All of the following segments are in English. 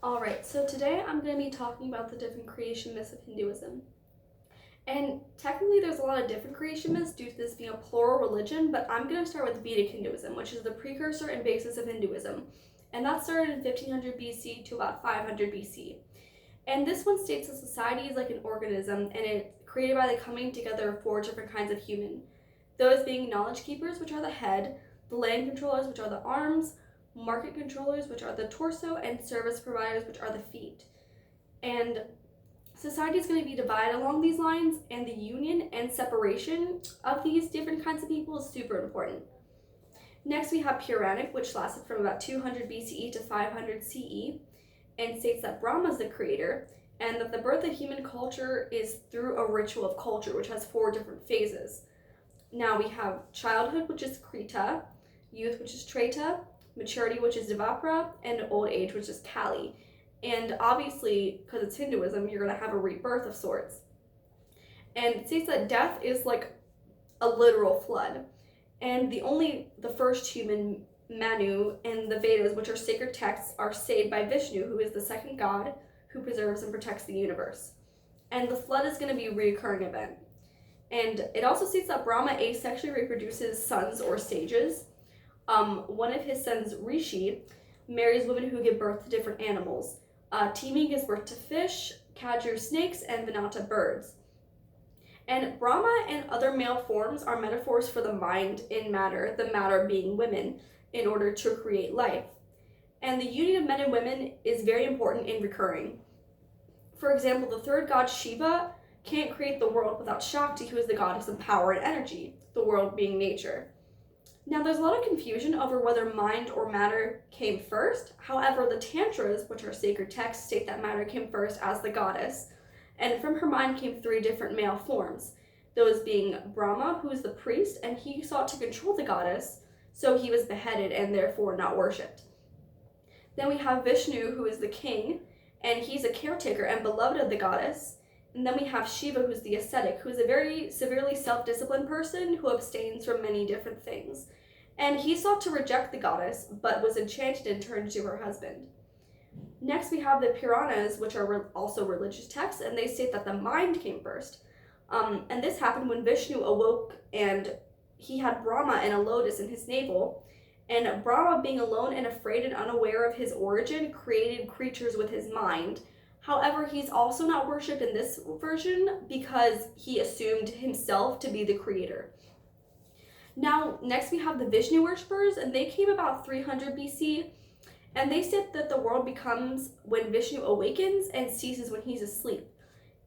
Alright, so today I'm going to be talking about the different creation myths of Hinduism. And technically, there's a lot of different creation myths due to this being a plural religion, but I'm going to start with Vedic Hinduism, which is the precursor and basis of Hinduism. And that started in 1500 BC to about 500 BC. And this one states that society is like an organism, and it's created by the coming together of four different kinds of human. Those being knowledge keepers, which are the head, the land controllers, which are the arms, market controllers, which are the torso, and service providers, which are the feet. And society is going to be divided along these lines, and the union and separation of these different kinds of people is super important. Next, we have Puranic, which lasted from about 200 BCE to 500 CE, and states that Brahma is the creator, and that the birth of human culture is through a ritual of culture, which has four different phases. Now we have childhood, which is Krita, youth, which is Treta, maturity, which is Dvapara, and old age, which is Kali. And obviously, because it's Hinduism, you're going to have a rebirth of sorts. And it states that death is like a literal flood. And the first human, Manu, in the Vedas, which are sacred texts, are saved by Vishnu, who is the second god who preserves and protects the universe. And the flood is going to be a recurring event. And it also states that Brahma asexually reproduces sons or sages. One of his sons, Rishi, marries women who give birth to different animals. Timi gives birth to fish, Kaju snakes, and Vinata birds. And Brahma and other male forms are metaphors for the mind in matter, the matter being women, in order to create life. And the union of men and women is very important in recurring. For example, the third god Shiva can't create the world without Shakti, who is the goddess of power and energy, the world being nature. Now, there's a lot of confusion over whether mind or matter came first. However, the Tantras, which are sacred texts, state that matter came first as the goddess, and from her mind came three different male forms, those being Brahma, who is the priest, and he sought to control the goddess, so he was beheaded and therefore not worshipped. Then we have Vishnu, who is the king, and he's a caretaker and beloved of the goddess. And then we have Shiva, who's the ascetic, who is a very severely self-disciplined person who abstains from many different things. And he sought to reject the goddess, but was enchanted and turned to her husband. Next, we have the Puranas, which are also religious texts, and they state that the mind came first. And this happened when Vishnu awoke, and he had Brahma and a lotus in his navel. And Brahma, being alone and afraid and unaware of his origin, created creatures with his mind. However, he's also not worshipped in this version because he assumed himself to be the creator. Now, next we have the Vishnu worshippers, and they came about 300 BC, and they said that the world becomes when Vishnu awakens and ceases when he's asleep.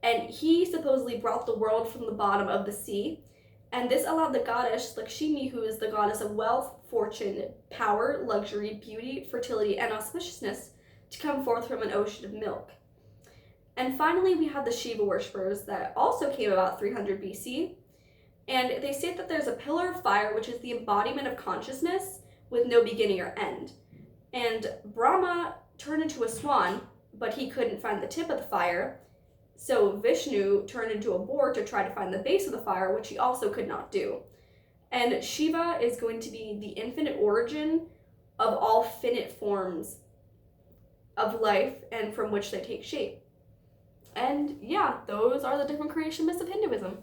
And he supposedly brought the world from the bottom of the sea, and this allowed the goddess Lakshmi, who is the goddess of wealth, fortune, power, luxury, beauty, fertility, and auspiciousness, to come forth from an ocean of milk. And finally, we have the Shiva worshippers that also came about 300 BC. And they state that there's a pillar of fire, which is the embodiment of consciousness with no beginning or end. And Brahma turned into a swan, but he couldn't find the tip of the fire. So Vishnu turned into a boar to try to find the base of the fire, which he also could not do. And Shiva is going to be the infinite origin of all finite forms of life and from which they take shape. And yeah, those are the different creation myths of Hinduism.